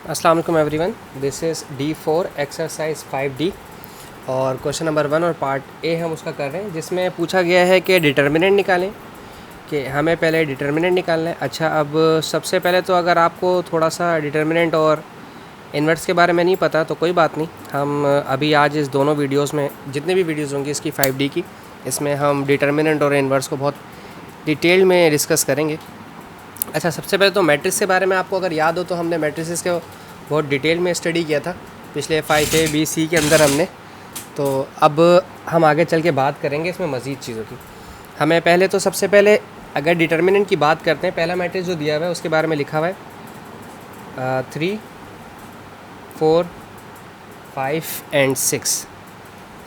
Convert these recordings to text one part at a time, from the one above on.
अस्सलाम वालेकुम everyone, this is D4 exercise 5D और क्वेश्चन नंबर 1 और पार्ट ए हम उसका कर रहे हैं, जिसमें पूछा गया है कि डिटर्मिनेंट निकालें, कि हमें पहले डिटर्मिनेंट निकालना है। अच्छा, अब सबसे पहले तो अगर आपको थोड़ा सा डिटर्मिनेंट और इन्वर्स के बारे में नहीं पता तो कोई बात नहीं, हम अभी आज इस दोनों वीडियोस में जितनी भी वीडियोस होंगी इसकी 5D की, इसमें हम डिटर्मिनेंट और इन्वर्स को बहुत डिटेल में डिस्कस करेंगे। अच्छा, सबसे पहले तो मैट्रिक्स के बारे में आपको अगर याद हो तो हमने मैट्रिसेस को बहुत डिटेल में स्टडी किया था पिछले 5A, B, C के अंदर हमने। तो अब हम आगे चल के बात करेंगे इसमें मज़ीद चीज़ों की। हमें पहले तो सबसे पहले अगर डिटर्मिनेंट की बात करते हैं, पहला मैट्रिक्स जो दिया हुआ है उसके बारे में लिखा हुआ है 3, 4, 5 एंड 6।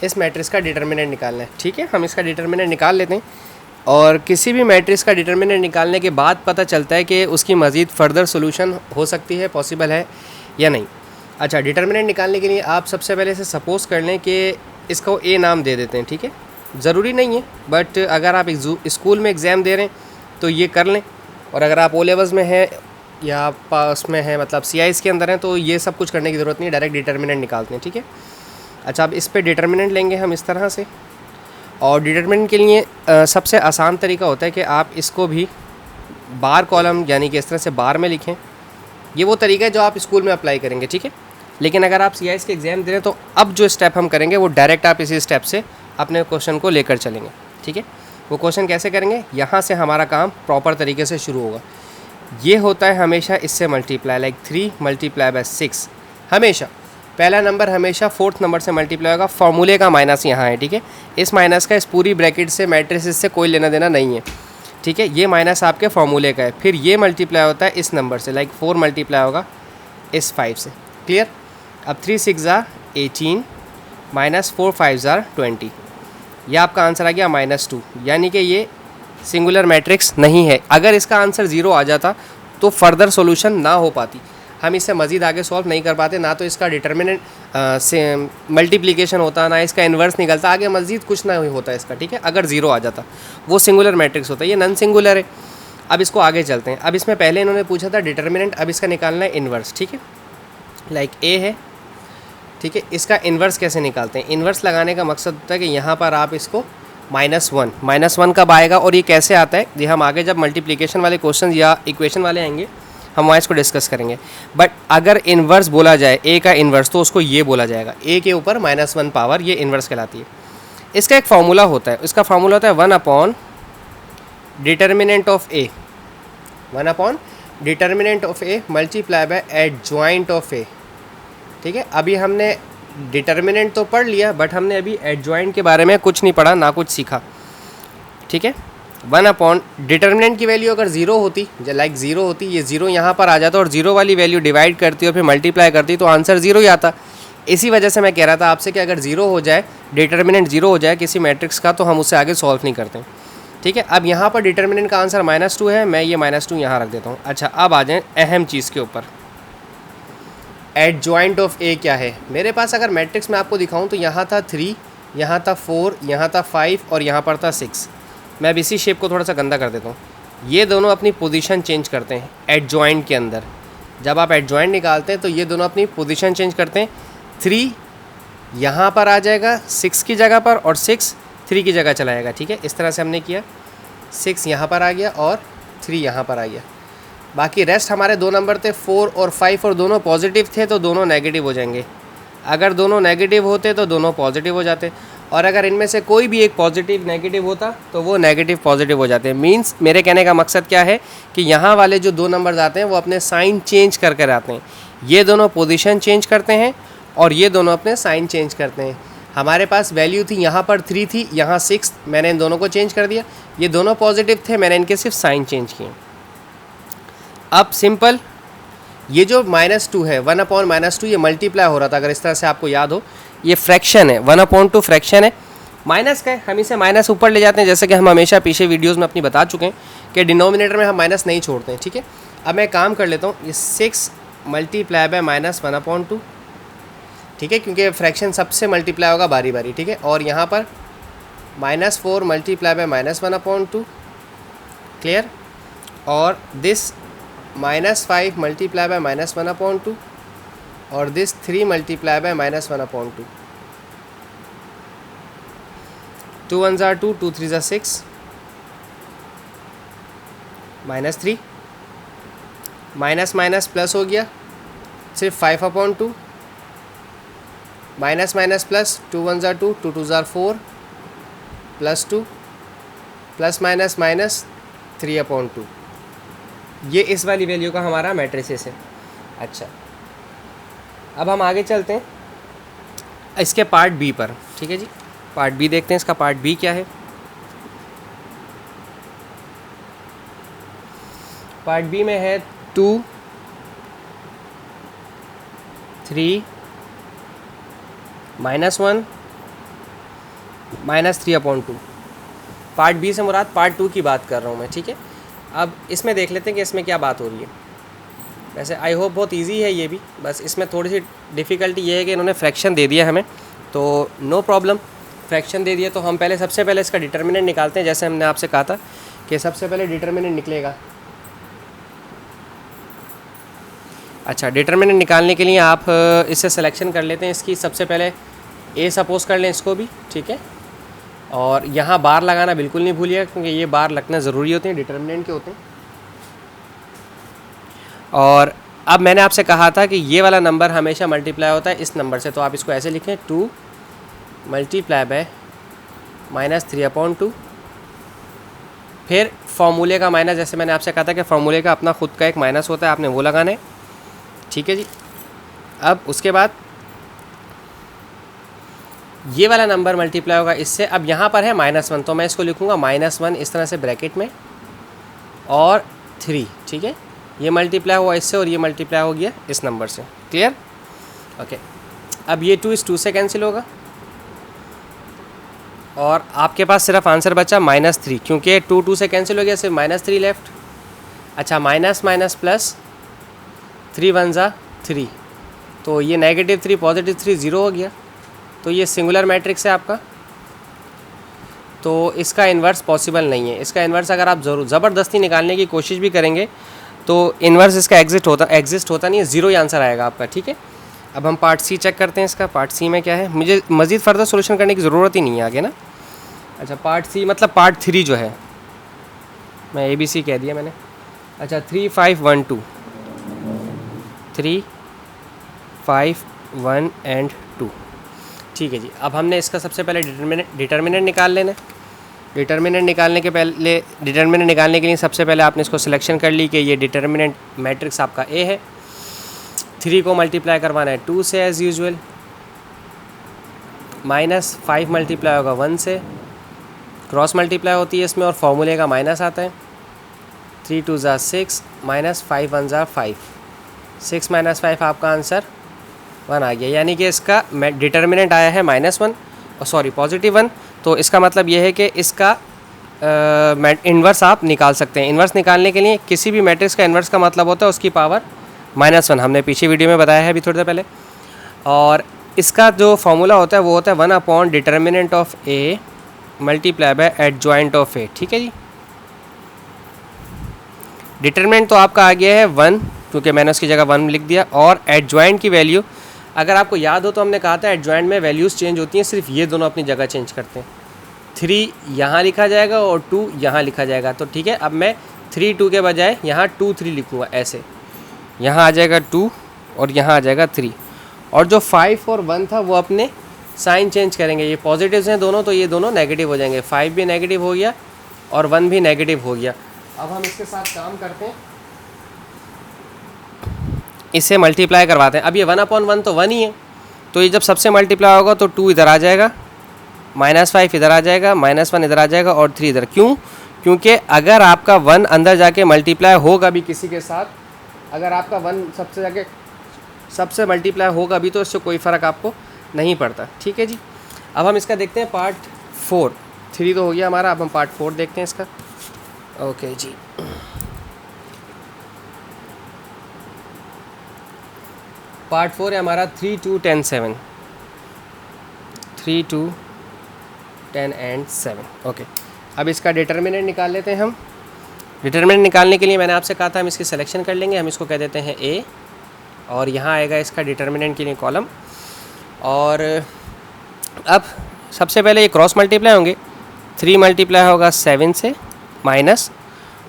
इस मैट्रिक्स का डिटर्मिनेंट निकालना है। ठीक है, हम इसका डिटर्मिनेंट निकाल लेते हैं। और किसी भी मैट्रिक्स का डिटर्मिनेंट निकालने के बाद पता चलता है कि उसकी मज़ीद फर्दर सोल्यूशन हो सकती है, पॉसिबल है या नहीं। अच्छा, डिटर्मिनेंट निकालने के लिए आप सबसे पहले से सपोज़ कर लें कि इसको ए नाम दे देते हैं। ठीक है, ज़रूरी नहीं है, बट अगर आप स्कूल में एग्ज़ाम दे रहे हैं तो ये कर लें। और अगर आप ओ लेवल्स में हैं या पास में हैं, मतलब CIs के अंदर हैं, तो ये सब कुछ करने की ज़रूरत नहीं है, डायरेक्ट डिटर्मिनेंट निकालते हैं। ठीक है। अच्छा, अब इस पर डिटर्मिनेंट लेंगे हम इस तरह से। और डिटर्मिनेंट के लिए सबसे आसान तरीका होता है कि आप इसको भी बार कॉलम यानी कि इस तरह से बार में लिखें। ये वो तरीका है जो आप स्कूल में अप्लाई करेंगे। ठीक है, लेकिन अगर आप CIs के एग्ज़ाम दे रहे हैं तो अब जो स्टेप हम करेंगे वो डायरेक्ट आप इसी स्टेप से अपने क्वेश्चन को लेकर चलेंगे। ठीक है, वो क्वेश्चन कैसे करेंगे, यहाँ से हमारा काम प्रॉपर तरीके से शुरू होगा। ये होता है हमेशा इससे मल्टीप्लाई, लाइक 3 × 6। हमेशा पहला नंबर हमेशा 4th नंबर से मल्टीप्लाई होगा। फॉर्मूले का माइनस यहाँ है। ठीक है, इस माइनस का इस पूरी ब्रैकेट से मैट्रिसेस से कोई लेना देना नहीं है। ठीक है, ये माइनस आपके फॉर्मूले का है। फिर ये मल्टीप्लाई होता है इस नंबर से, लाइक 4 मल्टीप्लाई होगा इस 5 से। क्लियर। अब 3 × 6 = 18 -4 × 5 = 20। यह आपका आंसर आ गया -2, यानी कि ये सिंगुलर मैट्रिक्स नहीं है। अगर इसका आंसर 0 आ जाता तो फर्दर सोल्यूशन ना हो पाती, हम इससे मज़ीद आगे सॉल्व नहीं कर पाते, ना तो इसका डिटर्मिनेंट से मल्टीप्लिकेशन होता, ना इसका इन्वर्स निकलता, आगे मज़ीद कुछ ना होता इसका। ठीक है, अगर 0 आ जाता वो सिंगुलर मैट्रिक्स होता है, ये नॉन सिंगुलर है। अब इसको आगे चलते हैं। अब इसमें पहले इन्होंने पूछा था डिटर्मिनेंट, अब इसका निकालना है इन्वर्स। ठीक है, लाइक A है। ठीक है, इसका इन्वर्स कैसे निकालते हैं। इन्वर्स लगाने का मकसद होता है कि यहाँ पर आप इसको -1 कब आएगा और ये कैसे आता है, ये हम आगे जब मल्टीप्लिकेशन वाले क्वेश्चन या इक्वेशन वाले आएंगे हम वहाँ इसको डिस्कस करेंगे। बट अगर इन्वर्स बोला जाए A का इन्वर्स तो उसको ये बोला जाएगा, A के ऊपर -1 पावर, ये इन्वर्स कहलाती है। इसका एक फार्मूला होता है, इसका फार्मूला होता है determinant of A, determinant of A multiply by adjoint of A। ठीक है, अभी हमने डिटर्मिनेंट तो पढ़ लिया, बट हमने अभी एडजॉइंट के बारे में कुछ नहीं पढ़ा, ना कुछ सीखा। ठीक है, 1/डिटर्मिनेंट की वैल्यू अगर 0 होती, लाइक 0 होती, ये 0 यहाँ पर आ जाता और 0 वाली वैल्यू डिवाइड करती और फिर मल्टीप्लाई करती तो आंसर 0 ही आता। इसी वजह से मैं कह रहा था आपसे कि अगर 0 हो जाए, डिटर्मिनेंट 0 हो जाए किसी मैट्रिक्स का, तो हम उससे आगे सॉल्व नहीं करते। ठीक है, अब यहाँ पर डिटर्मिनेंट का आंसर -2 है, मैं ये -2 यहाँ रख देता हूँ। अच्छा, अब आ जाएँ अहम चीज़ के ऊपर, एडजॉइंट ऑफ A क्या है। मेरे पास अगर मैट्रिक्स में आपको दिखाऊँ तो यहाँ था 3, यहाँ था 4, यहाँ था 5 और यहाँ पर था 6। मैं अब इसी शेप को थोड़ा सा गंदा कर देता हूँ। ये दोनों अपनी पोजीशन चेंज करते हैं एडजॉइंट के अंदर। जब आप एडजॉइंट निकालते हैं तो ये दोनों अपनी पोजीशन चेंज करते हैं। 3 यहाँ पर आ जाएगा 6 की जगह पर और 6 3 की जगह चला जाएगा। ठीक है, इस तरह से हमने किया, 6 यहाँ पर आ गया और 3 यहाँ पर आ गया। बाकी रेस्ट हमारे दो नंबर थे 4 और 5 और दोनों पॉजिटिव थे तो दोनों नेगेटिव हो जाएंगे। अगर दोनों नेगेटिव होते तो दोनों पॉजिटिव हो जाते, और अगर इनमें से कोई भी एक पॉजिटिव नेगेटिव होता तो वो नेगेटिव पॉजिटिव हो जाते हैं। मींस मेरे कहने का मकसद क्या है कि यहाँ वाले जो 2 नंबर्स आते हैं वो अपने साइन चेंज कर कर आते हैं। ये दोनों पोजीशन चेंज करते हैं और ये दोनों अपने साइन चेंज करते हैं। हमारे पास वैल्यू थी, यहाँ पर 3 थी, यहाँ 6, मैंने इन दोनों को चेंज कर दिया। ये दोनों पॉजिटिव थे, मैंने इनके सिर्फ साइन चेंज किए। अब सिंपल, ये जो -2 है, 1/-2 ये मल्टीप्लाई हो रहा था, अगर इस तरह से आपको याद हो, ये फ्रैक्शन है, 1/2 फ्रैक्शन है, माइनस का है, हम इसे माइनस ऊपर ले जाते हैं, जैसे कि हम हमेशा पीछे वीडियोस में अपनी बता चुके हैं कि डिनोमिनेटर में हम माइनस नहीं छोड़ते हैं। ठीक है, अब मैं काम कर लेता हूँ, ये 6 मल्टीप्लाई बाय -1/2। ठीक है, क्योंकि फ्रैक्शन सबसे मल्टीप्लाई होगा बारी बारी। ठीक है, और यहाँ पर -4 मल्टीप्लाई बाय -1/2। क्लियर। और दिस -5 मल्टीप्लाई बाय -1/2 और this 3 multiply bye -1/2। 2 1s are 2, 2 3s are 6, -3, minus minus plus हो गया, सिर्फ 5/2, minus minus plus, 2 1s are 2, 2 2s are 4, +2, plus minus minus 3/2। ये इस वाली वैल्यू का हमारा मैट्रिसेस है। अच्छा, अब हम आगे चलते हैं इसके पार्ट बी पर। ठीक है जी, पार्ट बी देखते हैं। इसका पार्ट बी क्या है। पार्ट बी में है 2 3 -1 -3/2। पार्ट बी से मुराद पार्ट 2 की बात कर रहा हूँ मैं। ठीक है, अब इसमें देख लेते हैं कि इसमें क्या बात हो रही है। वैसे आई होप बहुत इजी है ये भी, बस इसमें थोड़ी सी डिफ़िकल्टी ये है कि इन्होंने फ्रैक्शन दे दिया हमें, तो नो प्रॉब्लम। फ्रैक्शन दे दिया तो हम सबसे पहले इसका डिटर्मिनेंट निकालते हैं। जैसे हमने आपसे कहा था कि सबसे पहले डिटर्मिनेंट निकलेगा। अच्छा, डिटर्मिनेंट निकालने के लिए आप इससे सिलेक्शन कर लेते हैं इसकी। सबसे पहले ए सपोज़ कर लें इसको भी। ठीक है, और यहाँ बार लगाना बिल्कुल नहीं भूलिएगा, क्योंकि ये बार लगना ज़रूरी होते हैं, डिटर्मिनेंट के होते हैं। और अब मैंने आपसे कहा था कि ये वाला नंबर हमेशा मल्टीप्लाई होता है इस नंबर से, तो आप इसको ऐसे लिखें 2 मल्टीप्लाई बाय -3/2। फिर फॉर्मूले का माइनस, जैसे मैंने आपसे कहा था कि फॉर्मूले का अपना खुद का एक माइनस होता है, आपने वो लगाना है। ठीक है जी, अब उसके बाद ये वाला नंबर मल्टीप्लाई होगा इससे। अब यहाँ पर है -1, तो मैं इसको लिखूँगा -1 इस तरह से ब्रैकेट में, और 3। ठीक है, ये मल्टीप्लाई हुआ इससे और ये मल्टीप्लाई हो गया इस नंबर से। क्लियर? ओके, अब ये 2 इस 2 से कैंसिल होगा और आपके पास सिर्फ आंसर बचा -3, क्योंकि 2 2 से कैंसिल हो गया, सिर्फ -3 लेफ्ट। अच्छा, minus minus plus, 3 1s are 3, तो ये -3 +3 0 हो गया। तो ये सिंगुलर मैट्रिक्स है आपका, तो इसका इन्वर्स पॉसिबल नहीं है। इसका इन्वर्स अगर आप ज़बरदस्ती निकालने की कोशिश भी करेंगे तो इन्वर्स इसका एग्जिस्ट होता नहीं है, 0 ही आंसर आएगा आपका। ठीक है, अब हम पार्ट सी चेक करते हैं। इसका पार्ट सी में क्या है, मुझे मज़ीद फर्दर सोल्यूशन करने की ज़रूरत ही नहीं है आगे ना। अच्छा, पार्ट सी मतलब पार्ट 3 जो है, मैं ABC कह दिया मैंने। अच्छा, 3 5 1 2, 3 5 1 and 2। ठीक है जी, अब हमने इसका सबसे पहले डिटर्मिनेंट निकाल लेना है। डिटर्मिनेंट निकालने के लिए सबसे पहले आपने इसको सिलेक्शन कर ली कि ये डिटर्मिनेंट मैट्रिक्स आपका ए है। 3 को मल्टीप्लाई करवाना है 2 से एज़ यूजुअल, -5 मल्टीप्लाई होगा 1 से, क्रॉस मल्टीप्लाई होती है इसमें और फॉर्मूले का माइनस आता है। 3 2s are 6, -5 1s are 5, 6 - 5 आपका आंसर 1 आ गया। यानी कि इसका डिटर्मिनेंट आया है +1, तो इसका मतलब ये है कि इसका इन्वर्स आप निकाल सकते हैं। इन्वर्स निकालने के लिए किसी भी मैट्रिक्स का इन्वर्स का मतलब होता है उसकी पावर -1, हमने पीछे वीडियो में बताया है अभी थोड़ी देर पहले। और इसका जो फॉर्मूला होता है वो होता है 1 determinant of A multiply by adjoint of A. ठीक है जी, डिटर्मिनेंट तो आपका आ गया है 1, क्योंकि मैंने उसकी जगह 1 लिख दिया। और एडजॉइंट की वैल्यू, अगर आपको याद हो तो हमने कहा था एडजॉइंट में वैल्यूज़ चेंज होती हैं, सिर्फ ये दोनों अपनी जगह चेंज करते हैं। 3 यहाँ लिखा जाएगा और 2 यहाँ लिखा जाएगा। तो ठीक है, अब मैं 3 2 के बजाय यहाँ 2 3 लिखूँगा। ऐसे यहाँ आ जाएगा 2 और यहाँ आ जाएगा 3। और जो 5 और 1 था वो अपने साइन चेंज करेंगे। ये पॉजिटिव्स हैं दोनों, तो ये दोनों नेगेटिव हो जाएंगे। 5 भी नेगेटिव हो गया और 1 भी नेगेटिव हो गया। अब हम इसके साथ काम करते हैं, इसे मल्टीप्लाई करवाते हैं। अब ये 1/1 तो 1 ही है, तो ये जब सबसे मल्टीप्लाई होगा तो 2 इधर आ जाएगा, -5 इधर आ जाएगा, -1 इधर आ जाएगा और 3 इधर। क्यों? क्योंकि अगर आपका 1 अंदर जाके मल्टीप्लाई होगा भी किसी के साथ, अगर आपका 1 सबसे मल्टीप्लाई होगा भी, तो इससे कोई फ़र्क आपको नहीं पड़ता। ठीक है जी, अब हम इसका देखते हैं पार्ट 4। 3 तो हो गया हमारा, अब हम पार्ट 4 देखते हैं इसका। ओके जी, पार्ट 4 है हमारा 3 2 10 7, 3 2 10 and 7। ओके, अब इसका डिटर्मिनेंट निकाल लेते हैं हम। डिटर्मिनेंट निकालने के लिए मैंने आपसे कहा था हम इसकी सिलेक्शन कर लेंगे। हम इसको कह देते हैं ए, और यहाँ आएगा इसका डिटर्मिनेंट के लिए कॉलम। और अब सबसे पहले ये क्रॉस मल्टीप्लाई होंगे, 3 मल्टीप्लाई होगा 7 से माइनस,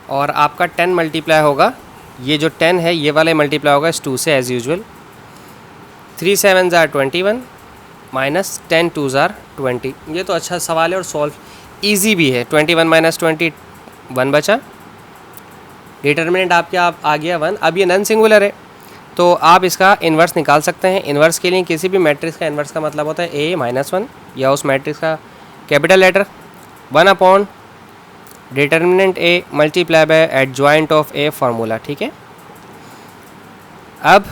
और आपका 10 मल्टीप्लाई होगा, ये जो 10 है ये वाले मल्टीप्लाई होगा इस 2 से एज़ यूजुअल। 3 7 ज़ार 21 माइनस 10 2 ज़ार 20। ये तो अच्छा सवाल है और सॉल्व ईजी भी है। 21 माइनस 20 1 बचा, डिटर्मिनेंट आपके आप आ गया 1। अब ये नॉन सिंगुलर है तो आप इसका इन्वर्स निकाल सकते हैं। इन्वर्स के लिए किसी भी मैट्रिक्स का इन्वर्स का मतलब होता है a माइनस 1 या उस मैट्रिक्स का capital letter 1 upon determinant a multiply by adjoint of a formula. ठीक है, अब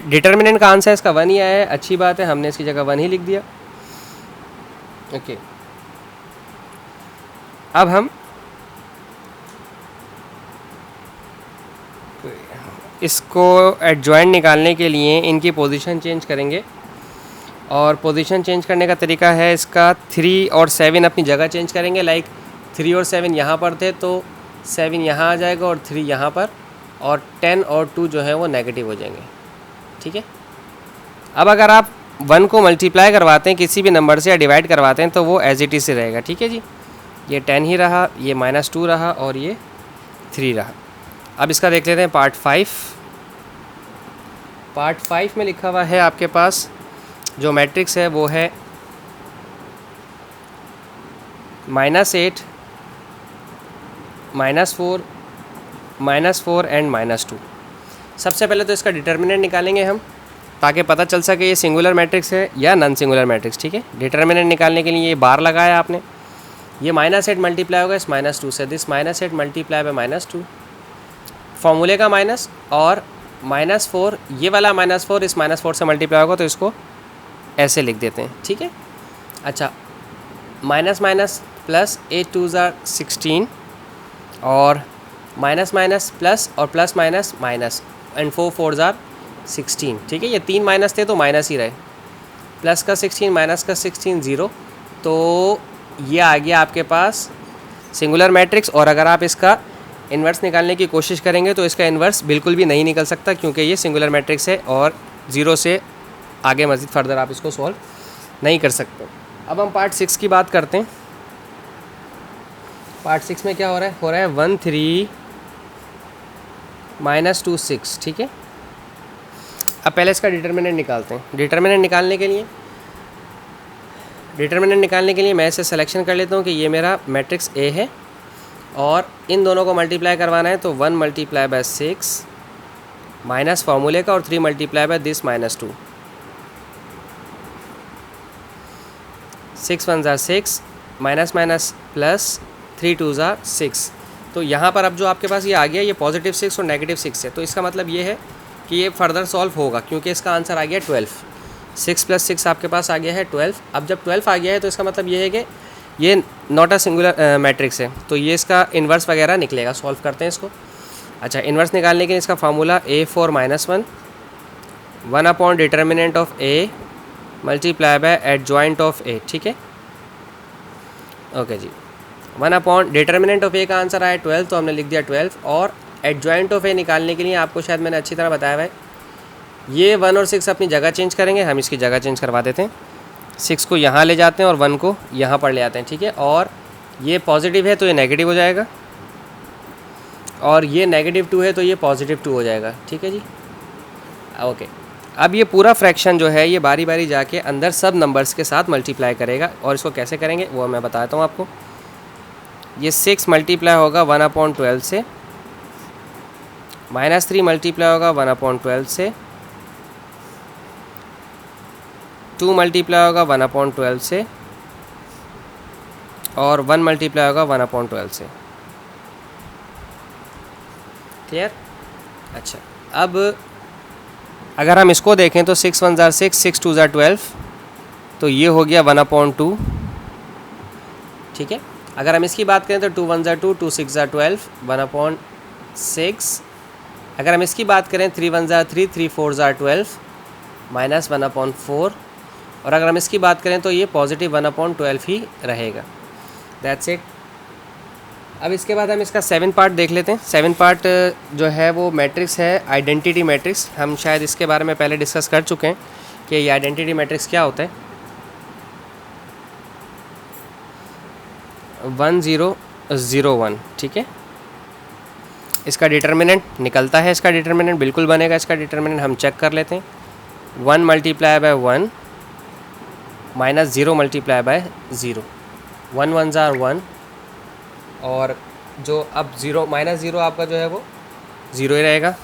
डिटर्मिनेंट का आंसर इसका 1 ही आया है, अच्छी बात है, हमने इसकी जगह 1 ही लिख दिया। ओके, अब हम इसको एडजॉइंट निकालने के लिए इनकी पोजीशन चेंज करेंगे, और पोजीशन चेंज करने का तरीका है इसका 3 और 7 अपनी जगह चेंज करेंगे। लाइक 3 और 7 यहाँ पर थे तो 7 यहाँ आ जाएगा और 3 यहाँ पर, और 10 और 2 जो है वो नेगेटिव हो जाएंगे। ठीक है, अब अगर आप 1 को मल्टीप्लाई करवाते हैं किसी भी नंबर से या डिवाइड करवाते हैं तो वो एज इट इज़ से रहेगा। ठीक है जी, ये 10 ही रहा, ये -2 रहा और ये 3 रहा। अब इसका देख लेते हैं पार्ट 5। पार्ट 5 में लिखा हुआ है आपके पास जो मैट्रिक्स है वो है -8 -4 -4 एंड -2। सबसे पहले तो इसका डिटर्मिनेंट निकालेंगे हम, ताकि पता चल सके ये सिंगुलर मैट्रिक्स है या नॉन सिंगुलर मैट्रिक्स। ठीक है, डिटर्मिनेंट निकालने के लिए ये बार लगाया आपने, ये -8 मल्टीप्लाई होगा इस -2 से, दिस -8 मल्टीप्लाई बाय -2 फॉर्मूले का माइनस, और -4 ये वाला -4 इस -4 से मल्टीप्लाई होगा तो इसको ऐसे लिख देते हैं। ठीक है, अच्छा, माइनस माइनस प्लस 8 2 ज़ार 16, और माइनस माइनस प्लस और प्लस माइनस माइनस, एंड 4 4 ज़ार 16। ठीक है, ये 3 माइनस थे तो माइनस ही रहे, प्लस का 16 माइनस का 16 0, तो ये आ गया आपके पास सिंगुलर मैट्रिक्स। और अगर आप इसका इन्वर्स निकालने की कोशिश करेंगे तो इसका इन्वर्स बिल्कुल भी नहीं निकल सकता, क्योंकि ये सिंगुलर मैट्रिक्स है और 0 से आगे मज़ीद फर्दर आप इसको सॉल्व नहीं कर सकते। अब हम पार्ट 6 की बात करते हैं। पार्ट 6 में क्या हो रहा है 1 3 -2 6। ठीक है, अब पहले इसका डिटर्मिनेंट निकालते हैं। डिटर्मिनेंट निकालने के लिए मैं इसे सिलेक्शन कर लेता हूँ कि ये मेरा मैट्रिक्स A है, और इन दोनों को मल्टीप्लाई करवाना है तो 1 मल्टीप्लाई बाय 6 माइनस फार्मूले का, और 3 मल्टीप्लाई बाय दिस -2, 6 1 ज़ार 6 माइनस माइनस प्लस 3 2 ज़ार 6। तो यहाँ पर अब जो आपके पास ये आ गया ये पॉजिटिव 6 और नेगेटिव 6 है, तो इसका मतलब ये है कि ये फर्दर सॉल्व होगा, क्योंकि इसका आंसर आ गया 12। 6 + 6 आपके पास आ गया है 12। अब जब 12 आ गया है तो इसका मतलब ये है कि ये नॉट अ सिंगुलर मैट्रिक्स है, तो ये इसका इन्वर्स वगैरह निकलेगा। सॉल्व करते हैं इसको। अच्छा, इन्वर्स निकालने के लिए इसका formula A4 -1 1 upon determinant of A multiply by adjoint of A। ठीक है, ओके जी, 1 अपॉन डिटर्मिनेंट ऑफ A का आंसर आया 12, तो हमने लिख दिया 12। और एडजॉइंट ऑफ A निकालने के लिए आपको शायद मैंने अच्छी तरह बताया हुआ है, ये 1 और 6 अपनी जगह चेंज करेंगे, हम इसकी जगह चेंज करवा देते हैं। 6 को यहाँ ले जाते हैं और 1 को यहाँ पर ले आते हैं। ठीक है, और ये पॉजिटिव है तो ये नेगेटिव हो जाएगा, और ये -2 है तो ये +2 हो जाएगा। ठीक है जी, ओके। अब ये पूरा फ्रैक्शन जो है ये बारी बारी जाके अंदर सब नंबर्स के साथ मल्टीप्लाई करेगा, और इसको कैसे करेंगे वो मैं बताता हूँ आपको। ये 6 मल्टीप्लाई होगा 1/12 से, -3 मल्टीप्लाई होगा 1/12 से, 2 मल्टीप्लाई होगा 1/12 से, और 1 मल्टीप्लाई होगा 1/12 से। क्लियर? अच्छा, अब अगर हम इसको देखें तो 6 1 ज़ार 6 6 2 ज़ार 12, तो ये हो गया 1/2। ठीक है, अगर हम इसकी बात करें तो 2 1 ज़ार 2 2 6 ज़ार 12 1/6। अगर हम इसकी बात करें 3 1 ज़ार 3 3 4 ज़ार 12 -1/4। और अगर हम इसकी बात करें तो ये पॉजिटिव 1/12 ही रहेगा। That's it. अब इसके बाद हम इसका 7 पार्ट देख लेते हैं। 7 पार्ट जो है वो मैट्रिक्स है आइडेंटिटी मैट्रिक्स। हम शायद इसके बारे में पहले डिस्कस कर चुके हैं कि ये आइडेंटिटी मैट्रिक्स क्या होता है। 1 0 0 1, ठीक है। इसका डिटर्मिनेंट निकलता है, इसका डिटर्मिनेंट बिल्कुल बनेगा। इसका डिटर्मिनेंट हम चेक कर लेते हैं। 1 multiply by 1 minus 0 multiply by 0, 1 1 jar 1, और जो अब 0 माइनस 0 आपका जो है वो 0 ही रहेगा।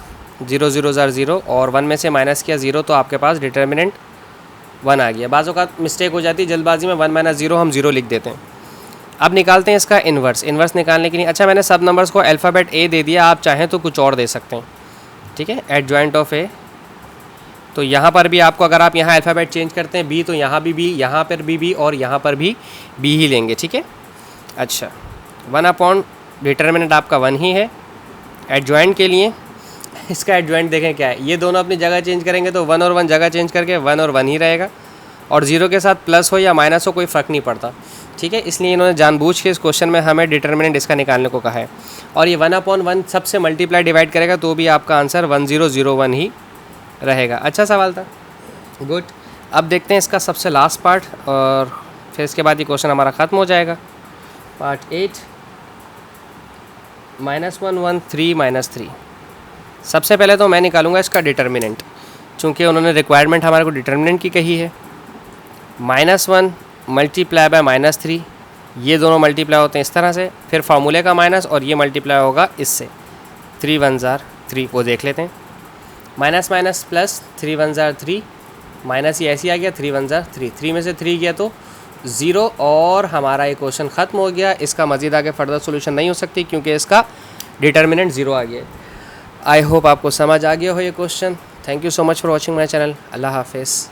0 0 जार 0, और 1 में से माइनस किया 0 तो आपके पास डिटर्मिनेंट 1 आ गया। बाज़ों का मिस्टेक हो जाती है जल्दबाजी में, 1 माइनस 0 हम 0 लिख देते हैं। अब निकालते हैं इसका इन्वर्स। इन्वर्स निकालने के लिए अच्छा मैंने सब नंबर्स को अल्फ़ाबेट ए दे दिया, आप चाहें तो कुछ और दे सकते हैं, ठीक है। एडजॉइंट ऑफ ए, तो यहाँ पर भी आपको अगर आप यहाँ अल्फ़ाबेट चेंज करते हैं बी, तो यहाँ भी बी, यहाँ पर भी बी, और यहाँ पर भी बी ही लेंगे, ठीक है। अच्छा 1 अपॉन डिटर्मिनेंट आपका 1 ही है। एडजॉइंट के लिए इसका एडजॉइंट देखें क्या है, ये दोनों अपनी जगह चेंज करेंगे तो 1 और 1 जगह चेंज करके 1 और 1 ही रहेगा, और 0 के साथ प्लस हो या माइनस हो कोई फ़र्क नहीं पड़ता, ठीक है। इसलिए इन्होंने जानबूझ के इस क्वेश्चन में हमें डिटर्मिनेंट इसका निकालने को कहा है। और ये 1 अपॉन 1 सबसे मल्टीप्लाई डिवाइड करेगा तो भी आपका आंसर 1 0 0 1 ही रहेगा। अच्छा सवाल था, गुड। अब देखते हैं इसका सबसे लास्ट पार्ट, और फिर इसके बाद ये क्वेश्चन हमारा ख़त्म हो जाएगा। पार्ट 8 -1 1 3 -3। सबसे पहले तो मैं निकालूंगा इसका डिटर्मिनेंट, चूँकि उन्होंने रिक्वायरमेंट हमारे को डिटर्मिनेंट की कही है। -1 मल्टीप्लाई बाय -3, ये दोनों मल्टीप्लाई होते हैं इस तरह से, फिर फार्मूले का माइनस, और ये मल्टीप्लाई होगा इससे। 3 1 जार 3, वो देख लेते हैं। Minus minus plus, 3 1 jar 3, minus ये ऐसे ही आ गया, 3 1 जार 3, 3 में से 3 गया तो 0, और हमारा ये क्वेश्चन ख़त्म हो गया। इसका मज़ीद आगे फर्दर सोल्यूशन नहीं हो सकती क्योंकि इसका डिटर्मिनेंट 0 आ गया। आई होप आपको समझ आ गया हो ये क्वेश्चन। Thank you so much for watching my channel. Allah हाफिज़।